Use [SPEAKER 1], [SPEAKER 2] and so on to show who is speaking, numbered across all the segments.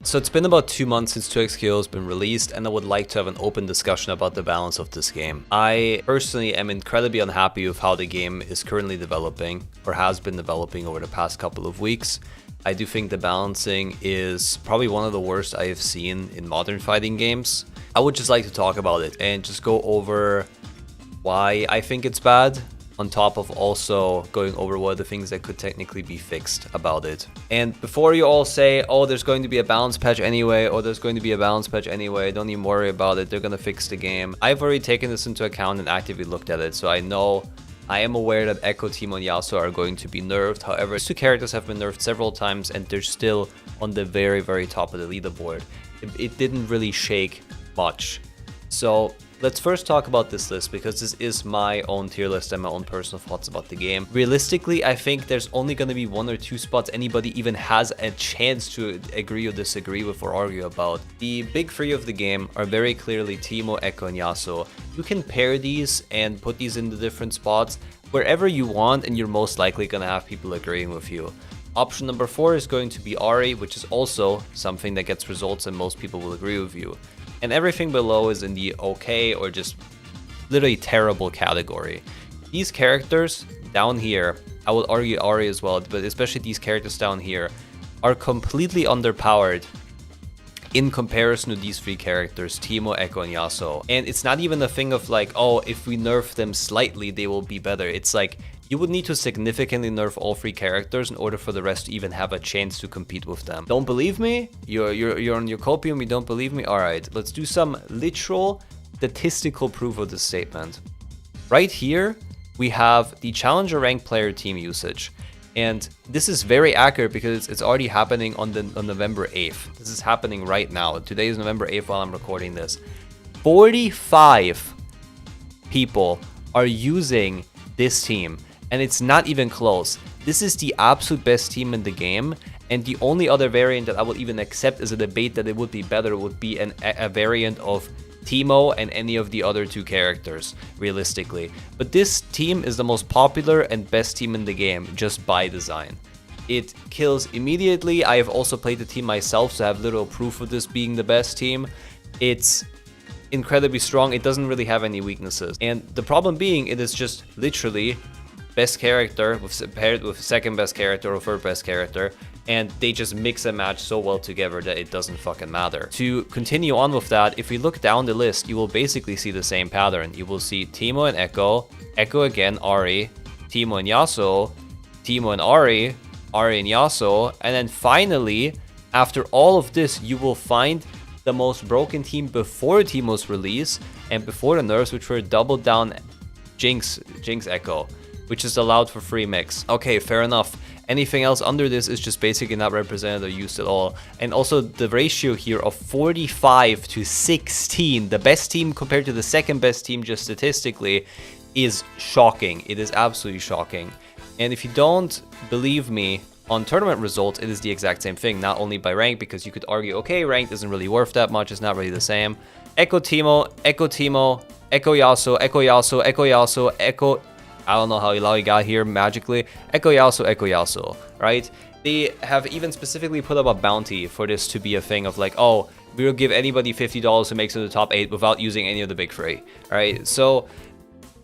[SPEAKER 1] So it's been about 2 months since 2XKO has been released, and I would like to have an open discussion about the balance of this game. I personally am incredibly unhappy with how the game is currently developing, or has been developing over the past couple of weeks. I do think the balancing is probably one of the worst I have seen in modern fighting games. I would just like to talk about it and just go over why I think it's bad, on top of also going over what are the things that could technically be fixed about it. And before you all say, oh, there's going to be a balance patch anyway, or there's going to be a balance patch anyway, don't even worry about it, they're gonna fix the game. I've already taken this into account and actively looked at it, so I am aware that Echo, Teemo, and Yasuo are going to be nerfed. However, these two characters have been nerfed several times and they're still on the very, very top of the leaderboard. It didn't really shake much. So let's first talk about this list, because this is my own tier list and my own personal thoughts about the game. Realistically, I think there's only going to be 1 or 2 spots anybody even has a chance to agree or disagree with or argue about. The big 3 of the game are very clearly Teemo, Echo, and Yasuo. You can pair these and put these into different spots wherever you want, and you're most likely going to have people agreeing with you. Option number 4 is going to be Ahri, which is also something that gets results and most people will agree with you. And everything below is in the okay or just literally terrible category. These characters down here, I would argue Ahri as well, but especially these characters down here, are completely underpowered in comparison to these 3 characters, Teemo, Echo, and Yasuo. And it's not even a thing of like, oh, if we nerf them slightly, they will be better. It's like, you would need to significantly nerf all 3 characters in order for the rest to even have a chance to compete with them. Don't believe me? You're on your copium, you don't believe me? Alright, let's do some literal statistical proof of this statement. Right here, we have the challenger rank player team usage. And this is very accurate because it's already happening on November 8th. This is happening right now. Today is November 8th while I'm recording this. 45 people are using this team. And it's not even close. This is the absolute best team in the game, and the only other variant that I would even accept as a debate that it would be better would be a variant of Teemo and any of the other 2 characters, realistically. But this team is the most popular and best team in the game, just by design. It kills immediately. I have also played the team myself, so I have literal proof of this being the best team. It's incredibly strong. It doesn't really have any weaknesses. And the problem being, it is just literally best character paired with second best character or third best character, and they just mix and match so well together that it doesn't fucking matter. To continue on with that, if we look down the list, you will basically see the same pattern. You will see Teemo and Echo, Echo again, Ahri, Teemo and Yasuo, Teemo and Ahri, Ahri and Yasuo, and then finally, after all of this, you will find the most broken team before Teemo's release and before the nerfs, which were double down Jinx Echo, which is allowed for free mix. Okay, fair enough. Anything else under this is just basically not represented or used at all. And also the ratio here of 45 to 16, the best team compared to the second best team just statistically, is shocking. It is absolutely shocking. And if you don't believe me on tournament results, it is the exact same thing, not only by rank, because you could argue, okay, ranked isn't really worth that much, it's not really the same. Echo Teemo, Echo Teemo, Echo Yasuo, Echo Yasuo, Echo Yasuo, Echo... I don't know how he got here magically. Echo Yasuo, right? They have even specifically put up a bounty for this to be a thing of like, oh, we'll give anybody $50 who makes it to the top 8 without using any of the big 3, right? So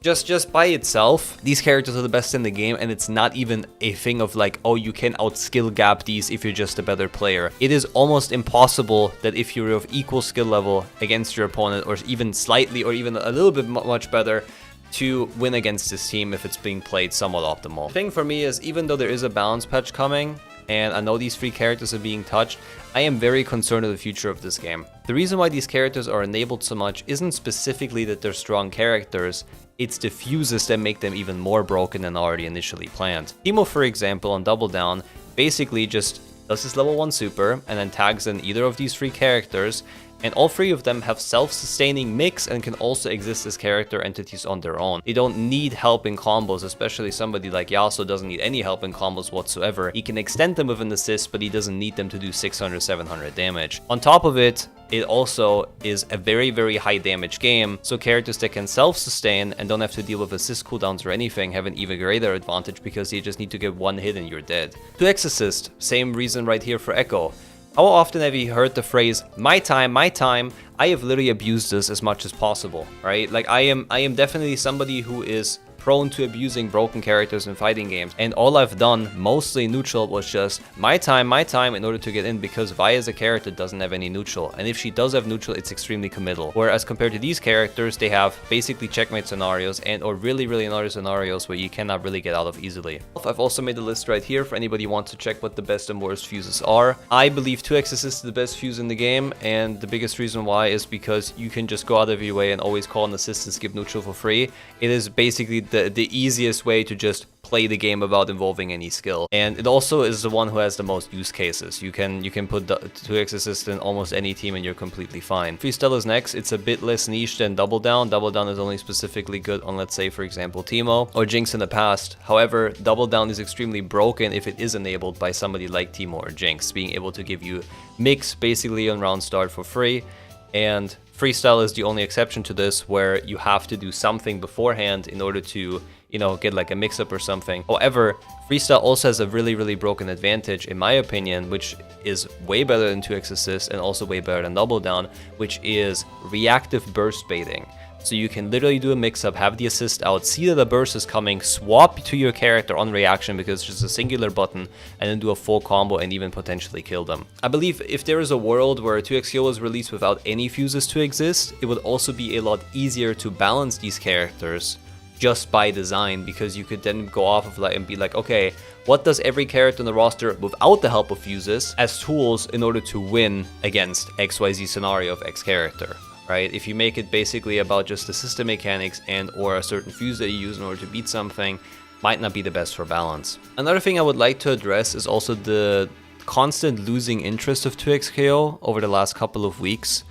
[SPEAKER 1] just by itself, these characters are the best in the game, and it's not even a thing of like, oh, you can outskill gap these if you're just a better player. It is almost impossible that if you're of equal skill level against your opponent, or even slightly or even a little bit much better, to win against this team if it's being played somewhat optimal. The thing for me is, even though there is a balance patch coming, and I know these 3 characters are being touched, I am very concerned of the future of this game. The reason why these characters are enabled so much isn't specifically that they're strong characters, it's the fuses that make them even more broken than already initially planned. Teemo, for example, on Double Down, basically just does his level 1 super, and then tags in either of these 3 characters, and all 3 of them have self-sustaining mix and can also exist as character entities on their own. They don't need help in combos, especially somebody like Yasuo doesn't need any help in combos whatsoever. He can extend them with an assist, but he doesn't need them to do 600, 700 damage. On top of it, it also is a very, very high damage game, so characters that can self-sustain and don't have to deal with assist cooldowns or anything have an even greater advantage because you just need to get 1 hit and you're dead. 2x assist, same reason right here for Echo. How often have you heard the phrase, my time, my time? I have literally abused this as much as possible, right? Like I am definitely somebody who is prone to abusing broken characters in fighting games, and all I've done, mostly neutral, was just my time in order to get in, because Vi as a character doesn't have any neutral, and if she does have neutral, it's extremely committal. Whereas compared to these characters, they have basically checkmate scenarios and or really another scenarios where you cannot really get out of easily. I've also made a list right here for anybody who wants to check what the best and worst fuses are. I believe 2x assist is the best fuse in the game, and the biggest reason why is because you can just go out of your way and always call an assist and skip neutral for free. It is basically the easiest way to just play the game without involving any skill, and it also is the one who has the most use cases. You can put the 2x assist in almost any team and you're completely fine. Freestyle is next. It's a bit less niche than Double Down. Double Down is only specifically good on, let's say, for example, Teemo or Jinx in the past. However, Double Down is extremely broken if it is enabled by somebody like Teemo or Jinx, being able to give you mix basically on round start for free. And Freestyle is the only exception to this, where you have to do something beforehand in order to, you know, get like a mix-up or something. However, Freestyle also has a really broken advantage, in my opinion, which is way better than 2x assist and also way better than Double Down, which is reactive burst baiting. So you can literally do a mix-up, have the assist out, see that a burst is coming, swap to your character on reaction because it's just a singular button, and then do a full combo and even potentially kill them. I believe if there is a world where 2x was released without any fuses to exist, it would also be a lot easier to balance these characters just by design, because you could then go off of like and be like, okay, what does every character in the roster without the help of fuses as tools in order to win against XYZ scenario of X character? Right? If you make it basically about just the system mechanics and or a certain fuse that you use in order to beat something, might not be the best for balance. Another thing I would like to address is also the constant losing interest of 2xKO over the last couple of weeks,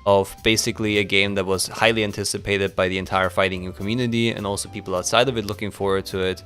[SPEAKER 1] of basically a game that was highly anticipated by the entire fighting game community and also people outside of it looking forward to it.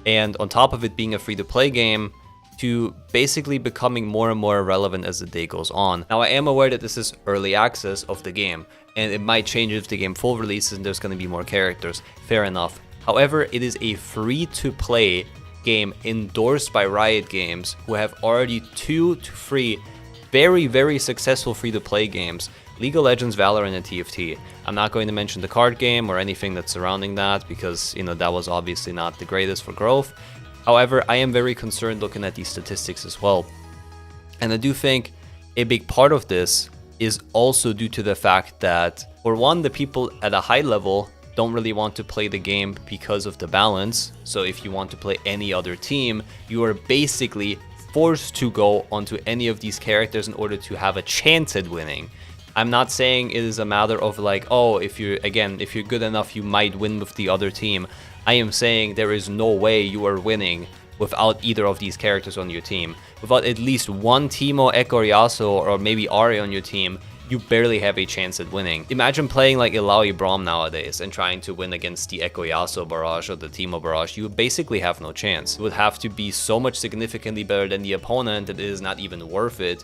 [SPEAKER 1] And on top of it being a free-to-play game, to basically becoming more and more irrelevant as the day goes on. Now, I am aware that this is early access of the game, and it might change if the game full releases and there's going to be more characters. Fair enough. However, it is a free-to-play game endorsed by Riot Games, who have already 2 to 3 very successful free-to-play games: League of Legends, Valorant, and TFT. I'm not going to mention the card game or anything that's surrounding that, because, you know, that was obviously not the greatest for growth. However, I am very concerned looking at these statistics as well. And I do think a big part of this is also due to the fact that, for one, the people at a high level don't really want to play the game because of the balance. So if you want to play any other team, you are basically forced to go onto any of these characters in order to have a chance at winning. I'm not saying it is a matter of like, oh, if you're good enough, you might win with the other team. I am saying there is no way you are winning without either of these characters on your team. Without at least one Teemo, Ekko, or Yasuo, or maybe Ahri on your team, you barely have a chance at winning. Imagine playing like Illaoi Braum nowadays and trying to win against the Ekko Yasuo barrage or the Teemo barrage. You basically have no chance. It would have to be so much significantly better than the opponent that it is not even worth it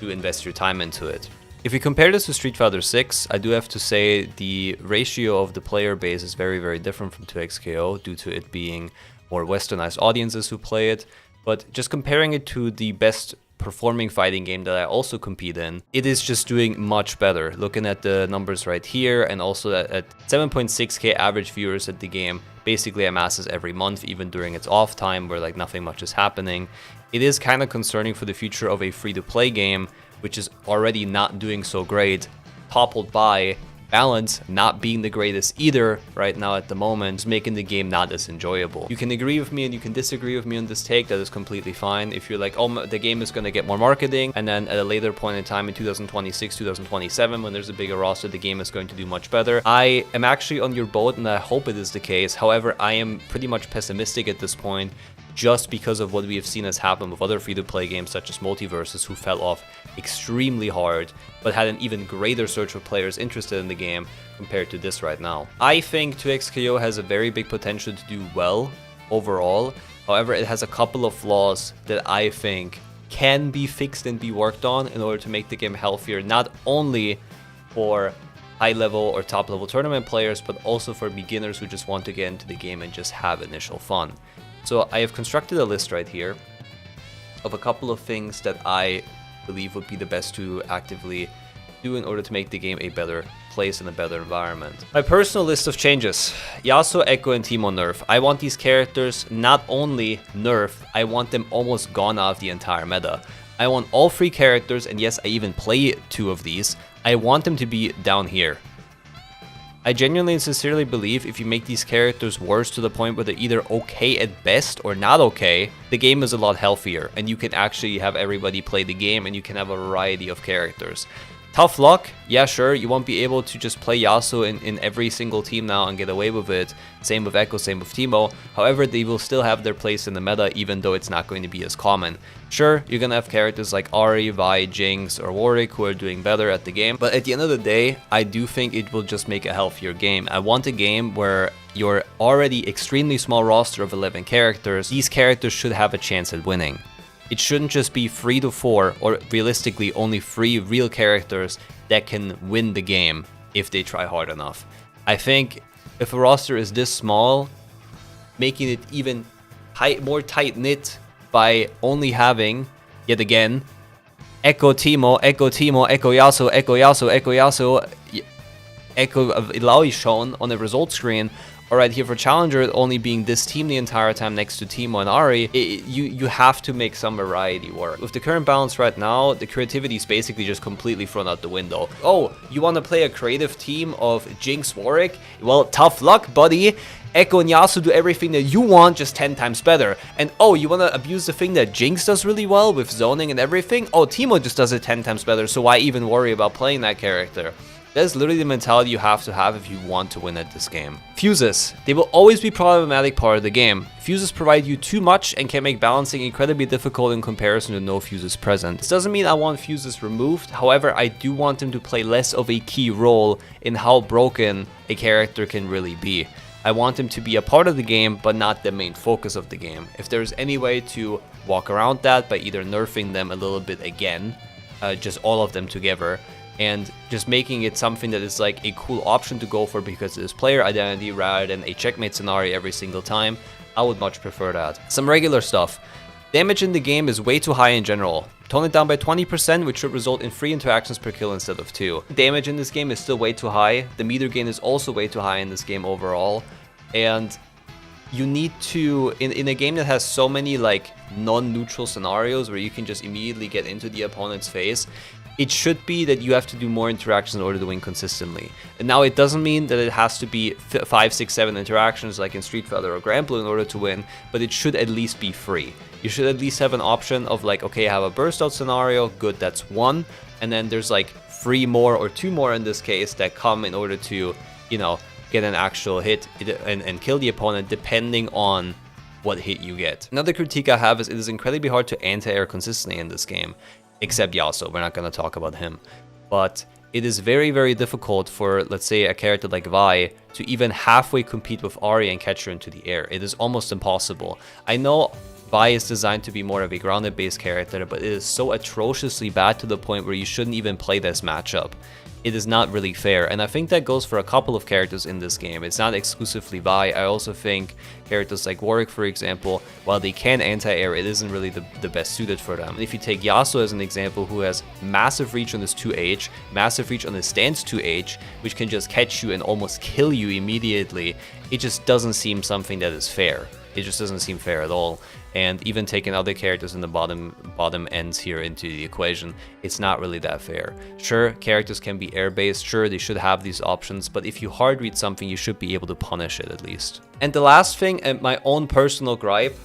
[SPEAKER 1] to invest your time into it. If we compare this to Street Fighter 6, I do have to say the ratio of the player base is very different from 2xKO due to it being more westernized audiences who play it. But just comparing it to the best performing fighting game that I also compete in, it is just doing much better. Looking at the numbers right here, and also at 7.6k average viewers at the game basically amasses every month, even during its off time where like nothing much is happening. It is kind of concerning for the future of a free-to-play game, which is already not doing so great, toppled by balance not being the greatest either right now at the moment, making the game not as enjoyable. You can agree with me and you can disagree with me on this take. That is completely fine. If you're like, oh, the game is going to get more marketing, and then at a later point in time in 2026, 2027, when there's a bigger roster, the game is going to do much better. I am actually on your boat and I hope it is the case. However, I am pretty much pessimistic at this point, just because of what we have seen has happened with other free-to-play games such as Multiverses, who fell off extremely hard, but had an even greater surge of players interested in the game compared to this right now. I think 2xKO has a very big potential to do well overall. However, it has a couple of flaws that I think can be fixed and be worked on in order to make the game healthier, not only for high-level or top-level tournament players, but also for beginners who just want to get into the game and just have initial fun. So I have constructed a list right here of a couple of things that I believe would be the best to actively do in order to make the game a better place and a better environment. My personal list of changes: Yasuo, Echo, and Teemo nerf. I want these characters not only nerfed, I want them almost gone out of the entire meta. I want all 3 characters, and yes, I even play 2 of these. I want them to be down here. I genuinely and sincerely believe if you make these characters worse to the point where they're either okay at best or not okay, the game is a lot healthier, and you can actually have everybody play the game, and you can have a variety of characters. Tough luck, yeah sure, you won't be able to just play Yasuo in every single team now and get away with it. Same with Echo, same with Teemo. However, they will still have their place in the meta, even though it's not going to be as common. Sure, you're gonna have characters like Ahri, Vi, Jinx, or Warwick who are doing better at the game, but at the end of the day, I do think it will just make a healthier game. I want a game where your already extremely small roster of 11 characters, these characters should have a chance at winning. It shouldn't just be 3 to 4, or realistically only 3 real characters that can win the game if they try hard enough. I think if a roster is this small, making it even more tight-knit by only having, yet again, Echo Teemo, Echo Teemo, Echo Yasuo, Echo Yasuo, Echo Yasuo, Echo of Illaoi shown on the result screen, or right here for Challenger only being this team the entire time next to Teemo and Ahri, you have to make some variety work. With the current balance right now, the creativity is basically just completely thrown out the window. Oh, you want to play a creative team of Jinx, Warwick? Well, tough luck, buddy. Echo and Yasuo do everything that you want, just 10 times better. And oh, you want to abuse the thing that Jinx does really well with zoning and everything? Oh, Teemo just does it 10 times better, so why even worry about playing that character? That's literally the mentality you have to have if you want to win at this game. Fuses. They will always be a problematic part of the game. Fuses provide you too much and can make balancing incredibly difficult in comparison to no fuses present. This doesn't mean I want fuses removed, however, I do want them to play less of a key role in how broken a character can really be. I want them to be a part of the game, but not the main focus of the game. If there's any way to walk around that by either nerfing them a little bit again, just all of them together, and just making it something that is like a cool option to go for because it is player identity rather than a checkmate scenario every single time, I would much prefer that. Some regular stuff. Damage in the game is way too high in general. Tone it down by 20%, which should result in 3 interactions per kill instead of 2. Damage in this game is still way too high. The meter gain is also way too high in this game overall. And you need to, in a game that has so many like non-neutral scenarios where you can just immediately get into the opponent's face, it should be that you have to do more interactions in order to win consistently. And now it doesn't mean that it has to be 5, 6, 7 interactions like in Street Fighter or Grand Blue in order to win, but it should at least be free. You should at least have an option of like, okay, I have a burst out scenario, good, that's 1. And then there's like 3 more or 2 more in this case that come in order to, you know, get an actual hit and kill the opponent depending on what hit you get. Another critique I have is it is incredibly hard to anti-air consistently in this game. Except Yasuo, we're not going to talk about him. But it is very, very difficult for, let's say, a character like Vi to even halfway compete with Ahri and catch her into the air. It is almost impossible. I know Vi is designed to be more of a grounded based character, but it is so atrociously bad to the point where you shouldn't even play this matchup. It is not really fair, and I think that goes for a couple of characters in this game. It's not exclusively Vi. I also think characters like Warwick, for example, while they can anti-air, it isn't really the best suited for them. And if you take Yasuo as an example, who has massive reach on his 2H, massive reach on his stance 2H, which can just catch you and almost kill you immediately, it just doesn't seem something that is fair. It just doesn't seem fair at all. And even taking other characters in the bottom ends here into the equation, it's not really that fair. Sure, characters can be air-based, sure, they should have these options, but if you hard read something, you should be able to punish it at least. And the last thing, and my own personal gripe,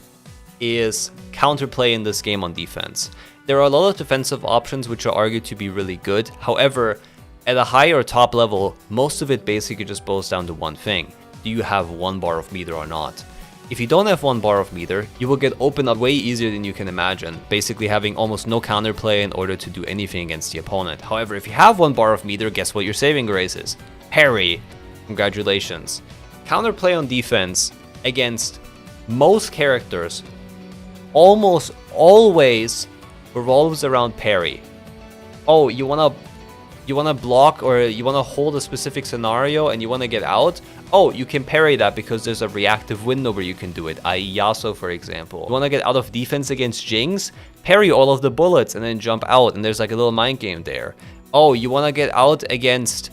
[SPEAKER 1] is counterplay in this game on defense. There are a lot of defensive options which are argued to be really good. However, at a high or top level, most of it basically just boils down to one thing. Do you have 1 bar of meter or not? If you don't have 1 bar of meter, you will get opened up way easier than you can imagine, basically having almost no counterplay in order to do anything against the opponent. However, if you have 1 bar of meter, guess what your saving grace is? Parry. Congratulations. Counterplay on defense against most characters almost always revolves around parry. Oh, you wanna block or you wanna hold a specific scenario and you wanna get out? Oh, you can parry that because there's a reactive window where you can do it, i.e. Yasuo, for example. You want to get out of defense against Jinx? Parry all of the bullets and then jump out, and there's like a little mind game there. Oh, you want to get out against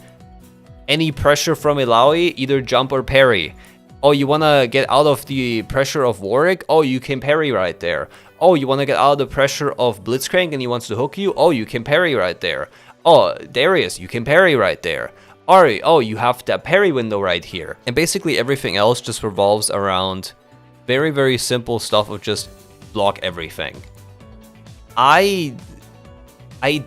[SPEAKER 1] any pressure from Illaoi? Either jump or parry. Oh, you want to get out of the pressure of Warwick? Oh, you can parry right there. Oh, you want to get out of the pressure of Blitzcrank and he wants to hook you? Oh, you can parry right there. Oh, Darius, you can parry right there. Ari, oh, you have that parry window right here. And basically everything else just revolves around very, very simple stuff of just block everything. I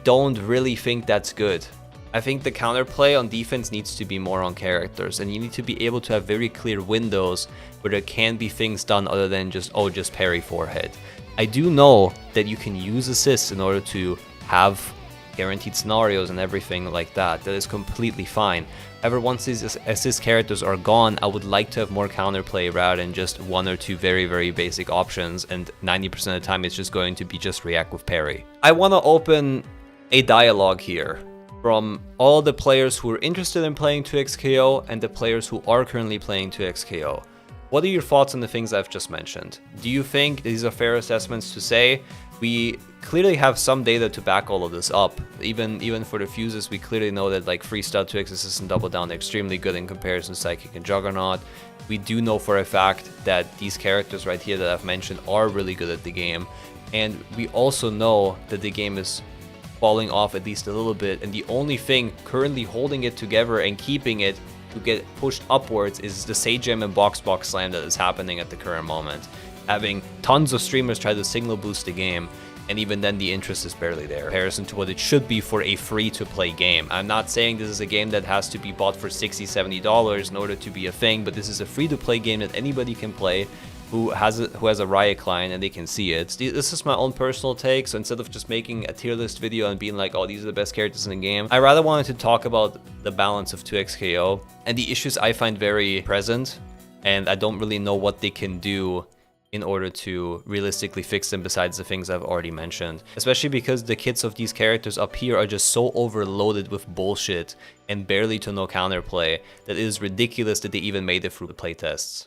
[SPEAKER 1] don't really think that's good. I think the counterplay on defense needs to be more on characters, and you need to be able to have very clear windows where there can be things done other than just, oh, just parry forehead. I do know that you can use assists in order to have guaranteed scenarios and everything like that. That is completely fine. However, once these assist characters are gone, I would like to have more counterplay rather than just one or two very, very basic options, and 90% of the time it's just going to be just react with parry. I want to open a dialogue here from all the players who are interested in playing 2xKO and the players who are currently playing 2xKO. What are your thoughts on the things I've just mentioned? Do you think these are fair assessments to say? We clearly have some data to back all of this up. Even for the fuses, we clearly know that like Freestyle, 2x Assist, and Double Down are extremely good in comparison to Psychic and Juggernaut. We do know for a fact that these characters right here that I've mentioned are really good at the game. And we also know that the game is falling off at least a little bit, and the only thing currently holding it together and keeping it to get pushed upwards is the Sagem and Box Slam that is happening at the current moment. Having tons of streamers try to signal boost the game, and even then the interest is barely there in comparison to what it should be for a free-to-play game. I'm not saying this is a game that has to be bought for $60-70 in order to be a thing, but this is a free-to-play game that anybody can play who has a Riot client and they can see it. This is my own personal take, so instead of just making a tier list video and being like, oh, these are the best characters in the game, I rather wanted to talk about the balance of 2xKO and the issues I find very present, and I don't really know what they can do in order to realistically fix them besides the things I've already mentioned. Especially because the kits of these characters up here are just so overloaded with bullshit and barely to no counterplay that it is ridiculous that they even made it through the playtests.